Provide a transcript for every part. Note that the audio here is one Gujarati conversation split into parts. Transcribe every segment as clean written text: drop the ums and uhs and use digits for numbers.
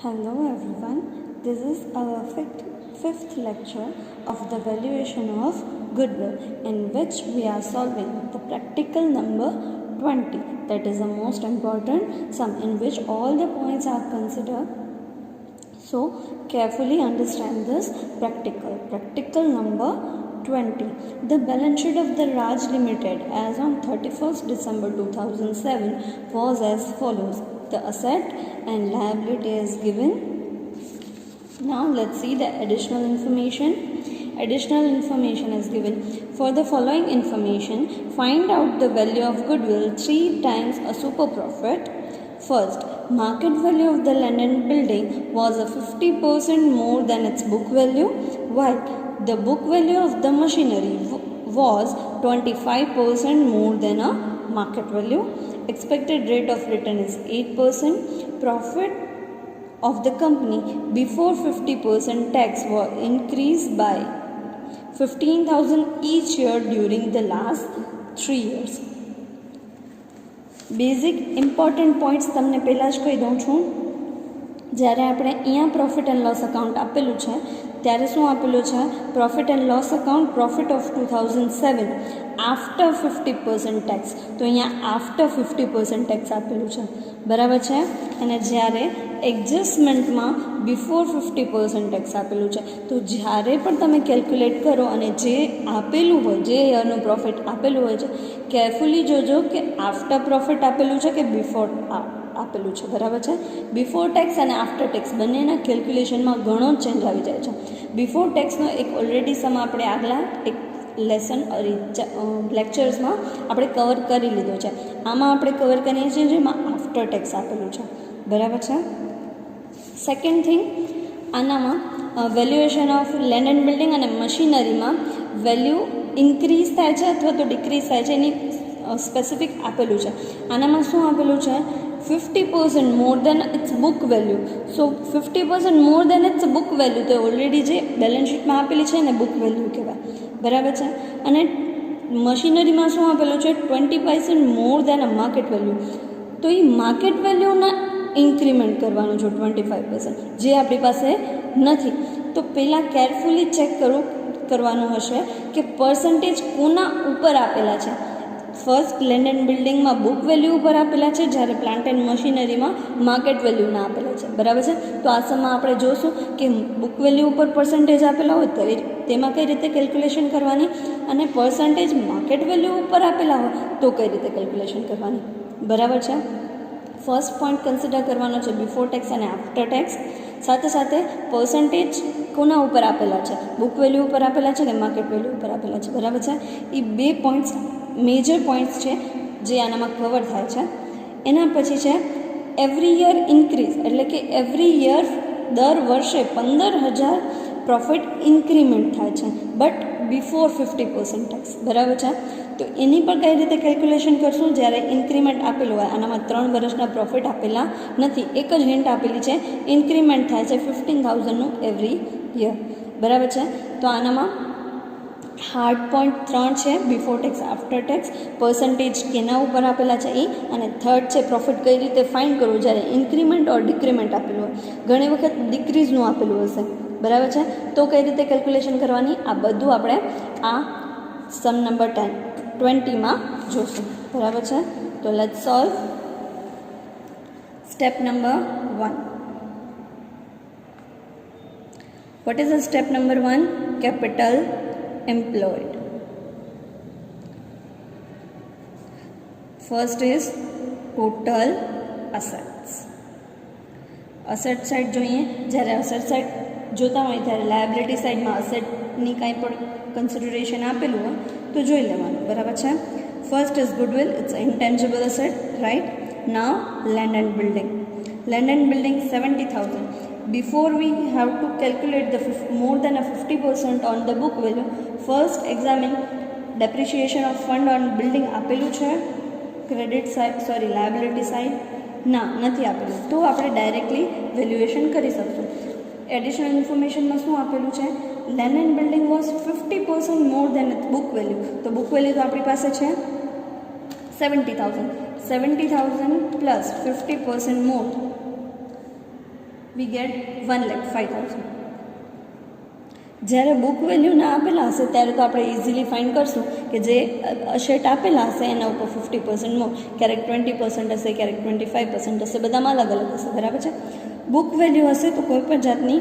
Hello everyone, this is our fifth lecture of the valuation of goodwill, in which we are solving the practical number 20, that is the most important sum in which all the points are considered. So carefully understand this practical number 20. The balance sheet of the Raj Limited as on 31st December 2007 was as follows. The asset and liability is given. Now let's see the additional information. Additional information is given. For the following information, find out the value of goodwill 3 times a super profit. First, market value of the land and building was a 50% more than its book value, while the book value of the machinery was 25% more than a market value. Expected rate of return is 8%. Profit of the company before 50% tax was increased by 15,000 each year during the last 3 years. Basic important points તમને પહેલાં જ કહી દઉં છું. જ્યારે આપણે અહીંયા પ્રોફિટ એન્ડ લોસ અકાઉન્ટ આપેલું છે ત્યારે શું આપેલું છે? Profit and loss account profit of 2007 after 50% tax. તો અહીંયા આફ્ટર 50% ટેક્સ આપેલું છે, બરાબર છે. અને જ્યારે એડજસ્ટમેન્ટમાં બિફોર 50% ટેક્સ આપેલું છે. તો જ્યારે પણ તમે કેલ્ક્યુલેટ કરો અને જે આપેલું હોય, જે યરનું પ્રોફિટ આપેલું હોય છે, કેરફુલી જોજો કે આફ્ટર પ્રોફિટ આપેલું છે કે બિફોર આપેલું છે, બરાબર છે. બિફોર ટેક્સ અને આફ્ટર ટેક્સ બંનેના કેલ્ક્યુલેશનમાં ઘણો ચેન્જ આવી જાય છે. બિફોર ટેક્સનો એક ઓલરેડી સમ આપણે આગલા એક લેસન લેક્ચર્સમાં આપણે કવર કરી લીધો છે. આમાં આપણે કવર કરીએ છીએ જેમાં આફ્ટર ટેક્સ આપેલું છે, બરાબર છે. સેકન્ડ થિંગ, આનામાં valuation of land and building અને મશીનરીમાં વેલ્યુ ઇન્ક્રીઝ થાય છે અથવા તો ડિક્રીઝ થાય છે એની સ્પેસિફિક આપેલું છે. આનામાં શું આપેલું છે? 50% more than its book value. So 50% more than its book value તો ઓલરેડી જે બેલેન્સ શીટમાં આપેલી છે એને બુક વેલ્યુ કહેવાય, બરાબર છે. અને મશીનરીમાં શું આપેલું છે? 20% મોર દેન અ માર્કેટ વેલ્યુ. તો એ માર્કેટ વેલ્યુના ઇન્ક્રીમેન્ટ કરવાનું છે 25%, જે આપણી પાસે નથી. તો પહેલાં કેરફુલી ચેક કરવાનું હશે કે પર્સન્ટેજ કોના ઉપર આપેલા છે. ફર્સ્ટ, લેન્ડ એન્ડ બિલ્ડિંગમાં બુક વેલ્યુ ઉપર આપેલા છે, જ્યારે પ્લાન્ટ એન્ડ મશીનરીમાં માર્કેટ વેલ્યુના આપેલા છે, બરાબર છે. તો આ સમમાં આપણે જોશું કે બુક વેલ્યુ ઉપર પર્સન્ટેજ આપેલા હોય તો તેમાં કઈ રીતે કેલ્ક્યુલેશન કરવાની, અને પર્સન્ટેજ માર્કેટ વેલ્યુ ઉપર આપેલા હોય તો કઈ રીતે કેલ્ક્યુલેશન કરવાની, બરાબર છે. ફર્સ્ટ પોઈન્ટ કન્સિડર કરવાનો છે બિફોર ટેક્સ અને આફ્ટર ટેક્સ. સાથે સાથે પર્સન્ટેજ કોના ઉપર આપેલા છે? બુક વેલ્યુ ઉપર આપેલા છે કે માર્કેટ વેલ્યુ ઉપર આપેલા છે, બરાબર છે. એ બે પોઈન્ટ્સ મેજર પોઈન્ટ્સ છે જે આનામાં કવર થાય છે. એના પછી છે એવરી યર ઇન્ક્રીઝ, એટલે કે એવરી યર દર વર્ષે 15,000 પ્રોફિટ ઇન્ક્રીમેન્ટ થાય છે, બટ બિફોર 50% ટેક્સ, બરાબર છે. તો એની પર કઈ રીતે કેલ્ક્યુલેશન કરશું? જ્યારે ઇન્ક્રીમેન્ટ આપેલું હોય, આનામાં 3 વર્ષના પ્રોફિટ આપેલા નથી, એક જ હિન્ટ આપેલી છે, ઇન્ક્રીમેન્ટ થાય છે 15,000નું એવરી યર, બરાબર છે. તો આનામાં હાર્ડ પોઈન્ટ 3 છે, before tax, after tax, percentage કેના ઉપર આપેલા છે એ, અને થર્ડ છે પ્રોફિટ કઈ રીતે ફાઇન્ડ કરવું જ્યારે ઇન્ક્રીમેન્ટ ઓર ડિક્રીમેન્ટ આપેલું હોય. ઘણી વખત ડિક્રીઝનું આપેલું હશે, બરાબર છે. તો કઈ રીતે કેલ્ક્યુલેશન કરવાની, આ બધું આપણે આ સમ નંબર 20માં જોશું, બરાબર છે. તો let's solve. Step number 1. What is the step number 1? Capital employed. First is total assets. Asset side જોઈએ. જ્યારે અસેટ સાઇડ જોતા હોય ત્યારે લાયબિલિટી સાઇડમાં અસેટની કાંઈ પણ કન્સિડરેશન આપેલું હોય તો જોઈ લેવાનું, બરાબર છે. First is goodwill, it's intangible asset, right. Now land and building. Land and building 70,000. Before we have to calculate the more than a 50% on the book value, first examine depreciation of fund on building આપેલું છે ક્રેડિટ સાઇડ, લાયબિલિટી સાઇડ ના નથી આપેલું, તો આપણે ડાયરેક્ટલી વેલ્યુએશન કરી શકશું. એડિશનલ ઇન્ફોર્મેશનમાં શું આપેલું છે? Land and building was 50% more than its book value. તો બુક વેલ્યુ તો આપણી પાસે છે 70,000 plus 50% more વી ગેટ 1,05,000. જ્યારે બુક વેલ્યુ ના આપેલા હશે ત્યારે તો આપણે ઇઝીલી ફાઇન્ડ કરશું કે જે અસેટ આપેલા હશે એના ઉપર 50% મોર, ક્યારેક 20% હશે, ક્યારેક 25% હશે, બધામાં અલગ અલગ હશે, બરાબર છે. બુક વેલ્યુ હશે તો કોઈ પણ જાતની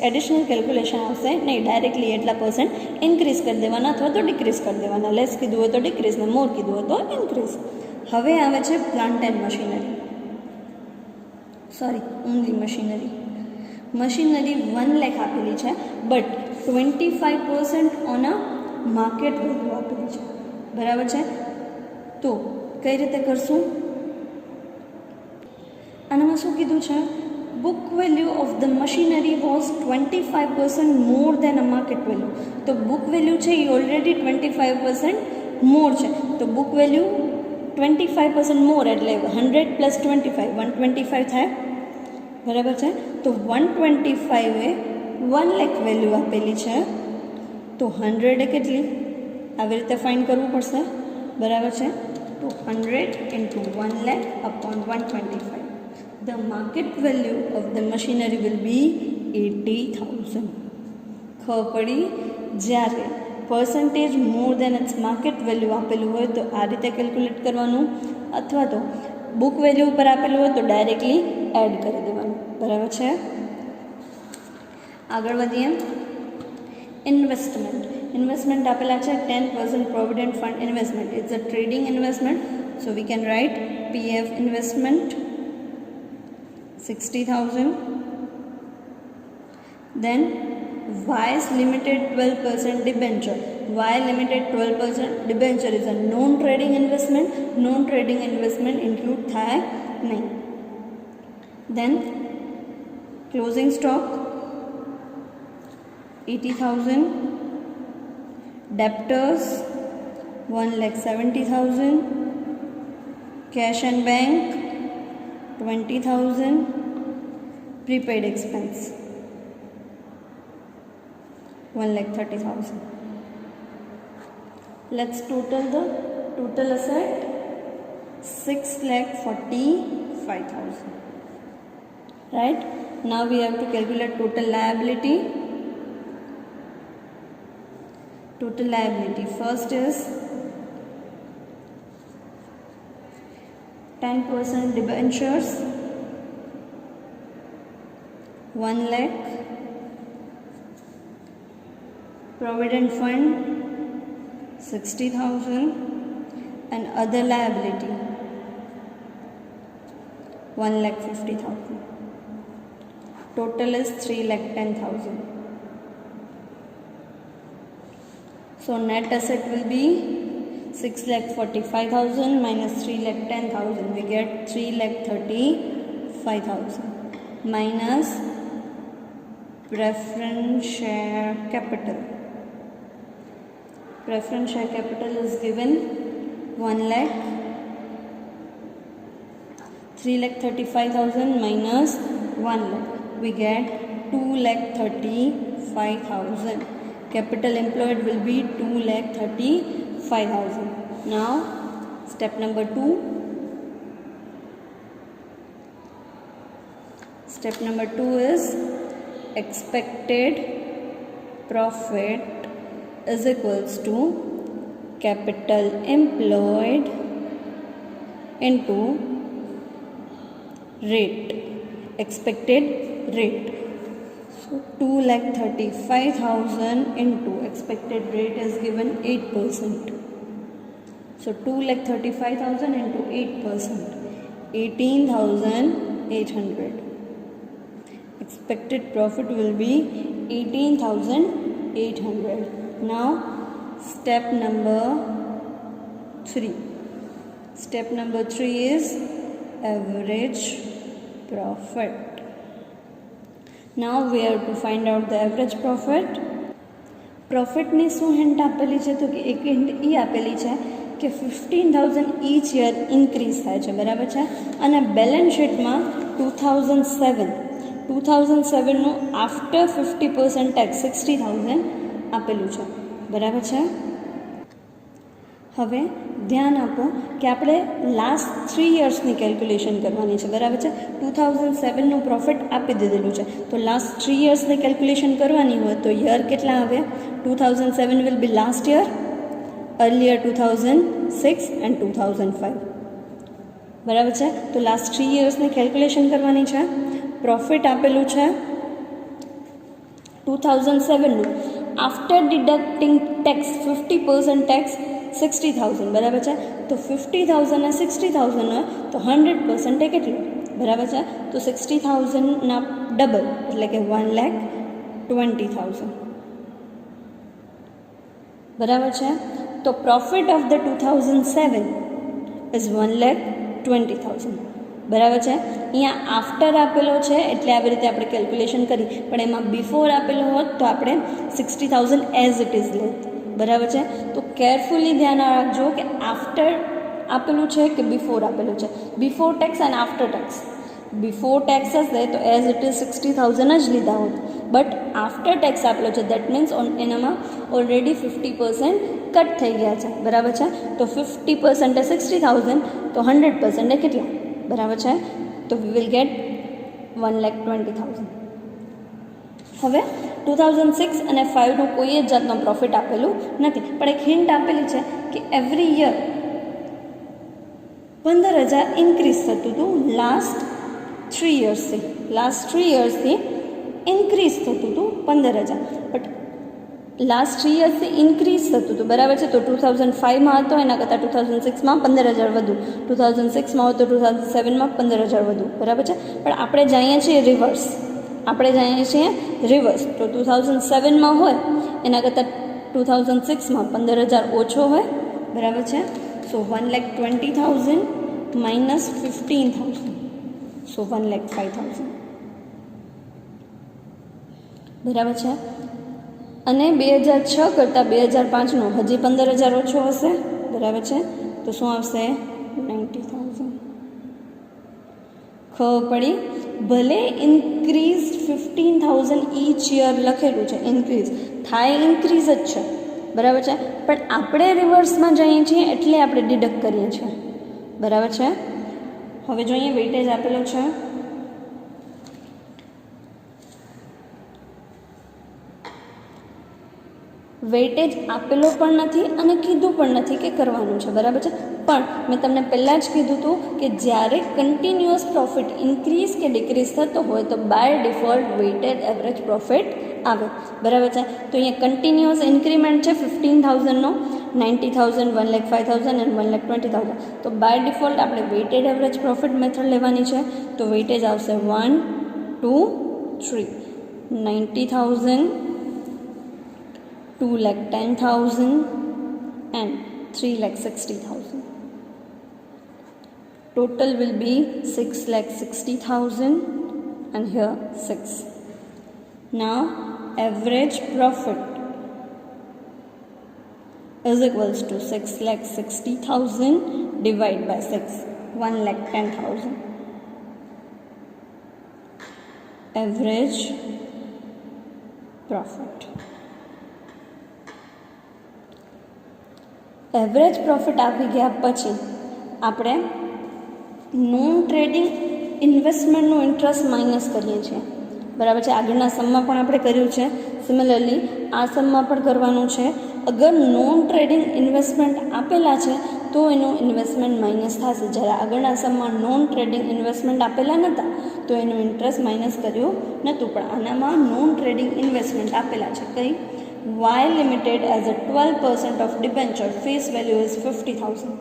એડિશનલ કેલ્ક્યુલેશન આવશે નહીં, ડાયરેક્ટલી એટલા પર્સન્ટ ઇન્ક્રીઝ કરી દેવાના અથવા તો ડિક્રીઝ કરી દેવાના, લેસ કીધું હોય તો ડિક્રીઝ ને મોર કીધું હોય તો ઇન્ક્રીઝ. હવે આવે છે plant and machinery, only machinery. Machinery 1 lakh આપેલી છે, but 25% on a market value આપેલી છે, બરાબર છે. તો કઈ રીતે કરશું? આનામાં શું કીધું છે? Book value of the machinery was 25% more than a market value. તો બુક વેલ્યુ છે એ ઓલરેડી 25% મોર છે, તો બુક વેલ્યુ 25% મોર એટલે 100 પ્લસ 25 125 થાય, બરાબર છે. તો 125 એ 1 લાખ વેલ્યુ આપેલી છે, તો 100 એ કેટલી? આવી રીતે ફાઇન્ડ કરવું પડશે, બરાબર છે. તો 100 into 1 lakh upon 125. The market value of the machinery will be 80,000. ખબર પડી? જ્યારે percentage more than its market value આપેલું હોય તો આ રીતે કેલ્ક્યુલેટ કરવાનું, અથવા તો બુક વેલ્યુ ઉપર આપેલું હોય તો ડાયરેક્ટલી એડ કરી દેવાનું, બરાબર છે. આગળ વધીએ. ઇન્વેસ્ટમેન્ટ આપેલા છે 10% provident fund investment. It's a trading investment, so we can write PF investment 60,000. Then Wise Limited 12% debenture. Y Limited 12% debenture is a non-trading investment. Non-trading investment include થાય નહીં. Then closing stock 80,000. Debtors 1,70,000. Cash and bank 20,000. Prepaid expense 1,30,000. Let's total the total asset 6,45,000. Right? Now we have to calculate total liability. Total liability first is 10% debentures 1 lakh, provident fund 60,000, and other liability 1,50,000. Total is 3,10,000. So net asset will be 6,45,000 minus 3,10,000. We get 3,35,000 minus preference share capital. Preference share capital is given 1 lakh. 3,35,000 minus 1 lakh. We get 2,35,000. Capital employed will be 2,35,000. Now step number 2. Step number 2 is expected profit is equals to capital employed into rate, expected rate. So 2,35,000 into expected rate is given 8%. So 2,35,000 into 8%, 18,800. Expected profit will be 18,800. Now step number 3. Step number 3 is average profit. Now we have to find out the average profit. પ્રોફિટની શું હિન્ટ આપેલી છે? તો કે એક હિન્ટ એ આપેલી છે કે 15,000 each year ઇન્ક્રીઝ થાય છે, બરાબર છે. અને બેલેન્સ શીટમાં 2007નું આફ્ટર 50% ટેક્સ 60,000 આપેલું છે, બરાબર છે. હવે ધ્યાન આપો કે આપણે લાસ્ટ 3 યર્સની કેલ્ક્યુલેશન કરવાની છે, બરાબર છે. 2007નું પ્રોફિટ આપી દીધેલું છે, તો લાસ્ટ 3 યર્સની કેલ્ક્યુલેશન કરવાની હોય તો યર કેટલા આવે? 2007 will be last year, earlier 2006 and 2005, બરાબર છે. તો લાસ્ટ 3 યર્સની કેલ્ક્યુલેશન કરવાની છે. પ્રોફિટ આપેલું છે 2007નું, આફ્ટર ડિડક્ટિંગ ટેક્સ 50% ટેક્સ 60,000, બરાબર છે. તો 50,000 ને 60,000 હોય તો 100% કેટલું? બરાબર છે. તો 60,000ના ડબલ એટલે કે 1,20,000, બરાબર છે. તો પ્રોફિટ ઓફ ધ 2007 ઇઝ 1,20,000, બરાબર છે. અહીંયા આફ્ટર આપેલો છે એટલે આવી રીતે આપણે કેલ્ક્યુલેશન કરી, પણ એમાં બિફોર આપેલો હોત તો આપણે 60,000 એઝ ઇટ ઇઝ લેત, બરાબર છે. તો કેરફુલી ધ્યાન રાખજો કે આફ્ટર આપેલું છે કે બિફોર આપેલું છે. બિફોર ટેક્સ અને આફ્ટર ટેક્સ. બિફોર ટેક્સ હશે તો એઝ ઇટ ઇઝ 60,000 જ લીધા હોત, બટ આફ્ટર ટેક્સ આપેલો છે દેટ મીન્સ એનામાં ઓલરેડી 50% કટ થઈ ગયા છે, બરાબર છે. તો 50% એ 60,000, તો 100% એ કેટલા? બરાબર છે. તો વી વિલ ગેટ 1,20,000. હવે 2006 અને 5નું કોઈ જ જાતનો પ્રોફિટ આપેલું નથી, પણ એક હિન્ટ આપેલી છે કે એવરી યર 15,000 ઇન્ક્રીઝ થતું હતું લાસ્ટ 3 યર્સથી ઇન્ક્રીઝ થતું હતું 15,000, બટ લાસ્ટ 3 યર્સથી ઇન્ક્રીઝ થતું હતું, બરાબર છે. તો 2005માં હતો એના કરતાં 2006માં 15,000 વધુ, 2006માં હતો 2007માં 15,000 વધુ, બરાબર છે. પણ આપણે જાણીએ છીએ રિવર્સ, તો 2007માં હોય એના કરતાં 2006માં 15,000 ઓછો હોય, બરાબર છે. સો 1,20,000 માઇનસ 15,000, સો 1,05,000, બરાબર છે. અને 2006 કરતાં 2005નો હજી 15,000 ઓછો હશે, બરાબર છે. તો શું આવશે? 90,000. ખબર પડી? ભલે ઇન્ક્રીઝ 15,000 ઈચ યર લખેલું છે, ઇન્ક્રીઝ જ છે, બરાબર છે. પણ આપણે રિવર્સમાં જઈએ છીએ એટલે આપણે ડિડક્ટ કરીએ છીએ, બરાબર છે. હવે જોઈએ વેઇટેજ આપેલો છે. વેઇટેજ આપેલો પણ નથી અને કીધું પણ નથી કે કરવાનું છે, બરાબર છે. પણ મેં તમને પહેલાં જ કીધું હતું કે જ્યારે કન્ટિન્યુઅસ પ્રોફિટ ઇન્ક્રીઝ કે ડિક્રીઝ થતો હોય તો by default weighted average profit આવે, બરાબર છે. તો અહીંયા કન્ટિન્યુઅસ ઇન્ક્રીમેન્ટ છે 15,000નો, 90,000, 1,05,000 એન્ડ 1,20,000. તો બાય ડિફોલ્ટ આપણે વેઇટેડ એવરેજ પ્રોફિટ મેથડ લેવાની છે. તો વેઇટેજ આવશે 1, 2, 3, 90,000, 2,10,000 and 3,60,000. Total will be 6,60,000 and here 6. Now average profit is equals to 6,60,000 divided by 6, 1,10,000. Average profit. Average profit આવી ગયા પછી આપણે નોન ટ્રેડિંગ ઇન્વેસ્ટમેન્ટનું ઇન્ટરેસ્ટ માઇનસ કરીએ છીએ, બરાબર છે. આગળના સમમાં પણ આપણે કર્યું છે, સિમિલરલી આ સમમાં પણ કરવાનું છે. અગર નોન ટ્રેડિંગ ઇન્વેસ્ટમેન્ટ આપેલા છે તો એનું ઇન્વેસ્ટમેન્ટ માઇનસ થશે, જ્યારે આગળના સમમાં નોન ટ્રેડિંગ ઇન્વેસ્ટમેન્ટ આપેલા નહોતા તો એનું ઇન્ટરેસ્ટ માઇનસ કર્યું નહોતું. પણ આનામાં નોન ટ્રેડિંગ ઇન્વેસ્ટમેન્ટ આપેલા છે. કઈ? Y Limited as a 12% of debenture, face value is 50,000,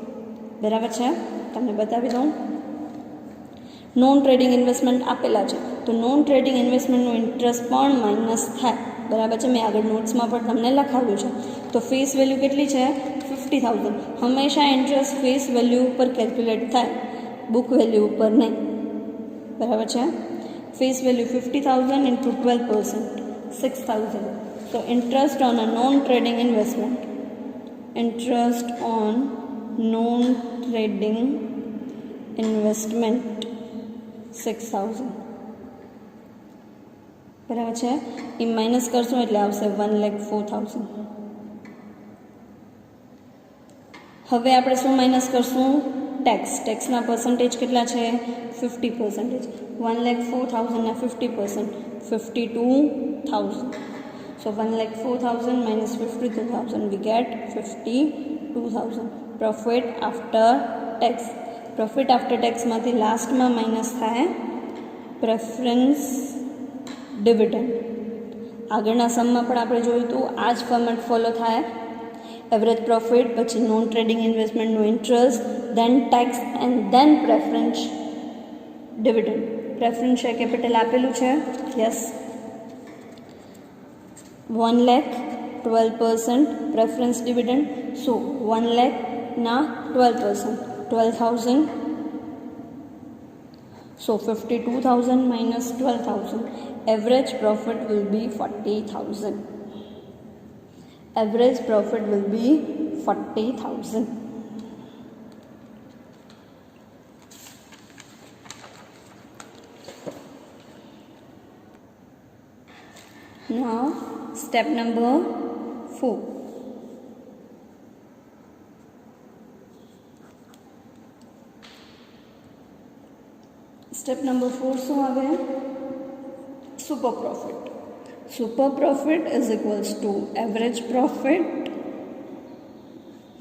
બરાબર છે. તમને બતાવી દઉં, નોન ટ્રેડિંગ ઇન્વેસ્ટમેન્ટ આપેલા છે તો નોન ટ્રેડિંગ ઇન્વેસ્ટમેન્ટનું ઇન્ટરેસ્ટ પણ માઇનસ થાય, બરાબર છે. મેં આગળ નોટ્સમાં પણ તમને લખાવ્યું છે. તો ફેસ વેલ્યુ કેટલી છે? 50,000. હંમેશા ઇન્ટરેસ્ટ ફેસ વેલ્યુ ઉપર કેલ્ક્યુલેટ થાય, બુક વેલ્યુ ઉપર નહીં, બરાબર છે. Face value 50,000 into 12%, 6,000. So interest on a non-trading investment, interest on non-trading investment 6,000, બરાબર છે. એ માઇનસ કરશું એટલે આવશે 1,04,000. હવે આપણે શું માઇનસ કરશું? ટેક્સના પર્સન્ટેજ કેટલા છે? 50%. 1,04,000 ના 50%, 52,000. So 1,04,000 minus 52,000, we get 52,000. Profit after tax. Profit after tax માંથી લાસ્ટમાં માઇનસ થાય પ્રેફરન્સ ડિવિડન્ડ. આગળના સમમાં પણ આપણે જોયું હતું આ જ ફોર્મેટ ફોલો થાય. એવરેજ પ્રોફિટ, પછી નોન ટ્રેડિંગ ઇન્વેસ્ટમેન્ટનું interest, then tax and then preference dividend. Preference share capital આપેલું છે, yes. 1 lakh 12% preference dividend. So 1 lakh ના 12%, 12,000. So 52,000 minus 12,000. Average profit will be 40,000. Average profit will be 40,000. Now step number 4. Step number 4 શું આવે? Super profit. Super profit is equals to average profit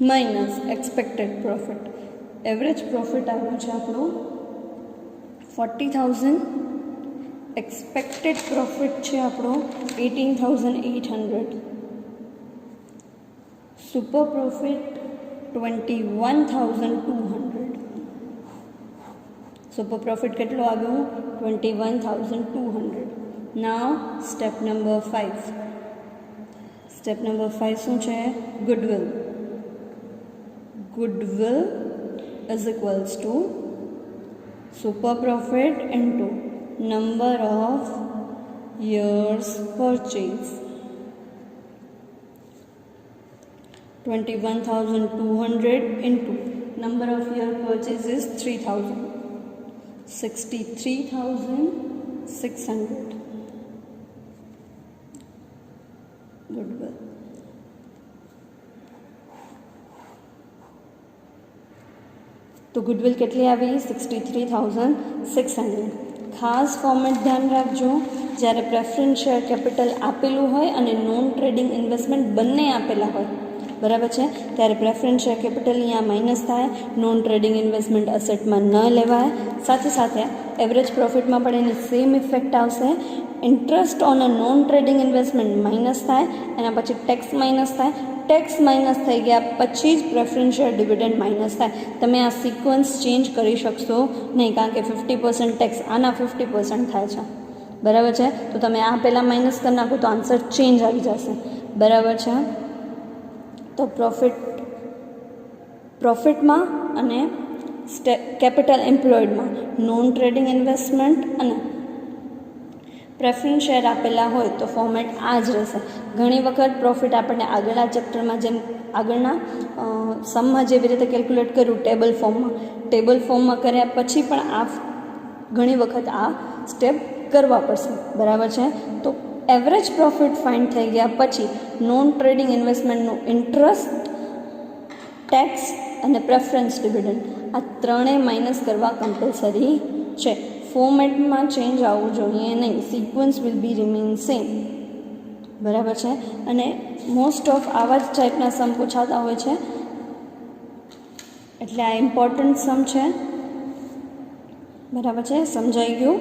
minus expected profit. Average profit આવ્યું છે આપણું 40,000. expected profit છે આપણો 18,800. super profit 21,200. super profit કેટલો આવ્યો? 21,200. now step number 5. step number 5 શું છે? goodwill. goodwill is equals to super profit into number of years purchase. 21,200 into number of year purchase is 3,000. 63,600 goodwill. તો ગુડવિલ કેટલી આવી? 63,600. ખાસ ફોર્મેટ ધ્યાન રાખજો, જ્યારે પ્રેફરન્સ શેર કેપિટલ આપેલું હોય અને નોન ટ્રેડિંગ ઇન્વેસ્ટમેન્ટ બંને આપેલા હોય, બરાબર છે, ત્યારે પ્રેફરન્સ શેર કેપિટલ અહીંયા માઇનસ થાય, નોન ટ્રેડિંગ ઇન્વેસ્ટમેન્ટ અસેટમાં ન લેવાય. સાથે સાથે એવરેજ પ્રોફિટમાં પણ એની સેમ ઇફેક્ટ આવશે. Interest on a non trading investment minus થાય, એના પછી ટેક્સ માઇનસ થાય. ટેક્સ માઇનસ થઈ ગયા પછી જ પ્રેફરન્સ શેર ડિવિડન્ડ માઇનસ થાય. તમે આ સિક્વન્સ ચેન્જ કરી શકશો નહીં, કારણ કે 50% ટેક્સ આના 50% થાય છે, બરાબર છે. તો તમે આ પહેલાં માઇનસ કરી નાખો તો આન્સર ચેન્જ આવી જશે, બરાબર છે. તો પ્રોફિટમાં અને કેપિટલ એમ્પ્લોયડમાં નોન ટ્રેડિંગ ઇન્વેસ્ટમેન્ટ અને પ્રેફરન્સ શેર આપેલા હોય તો ફોર્મેટ આ જ રહેશે. ઘણી વખત પ્રોફિટ આપણને આગળના ચેપ્ટરમાં જેમ આગળના સમમાં જેવી રીતે કેલ્ક્યુલેટ કર્યું ટેબલ ફોર્મમાં કર્યા પછી પણ આ ઘણી વખત આ સ્ટેપ કરવા પડશે, બરાબર છે. તો એવરેજ પ્રોફિટ ફાઇન્ડ થઈ ગયા પછી નોન ટ્રેડિંગ ઇન્વેસ્ટમેન્ટનું ઇન્ટરેસ્ટ, ટેક્સ અને પ્રેફરન્સ ડિવિડન્ડ આ ત્રણેય માઇનસ કરવા કમ્પલસરી છે. ફોર્મેટમાં ચેન્જ આવવું જોઈએ નહીં, sequence will be remain same, બરાબર છે. અને મોસ્ટ ઓફ આવા જ ટાઈપના સમ પૂછાતા હોય છે, એટલે આ ઇમ્પોર્ટન્ટ સમ છે, બરાબર છે. સમજાઈ ગયું?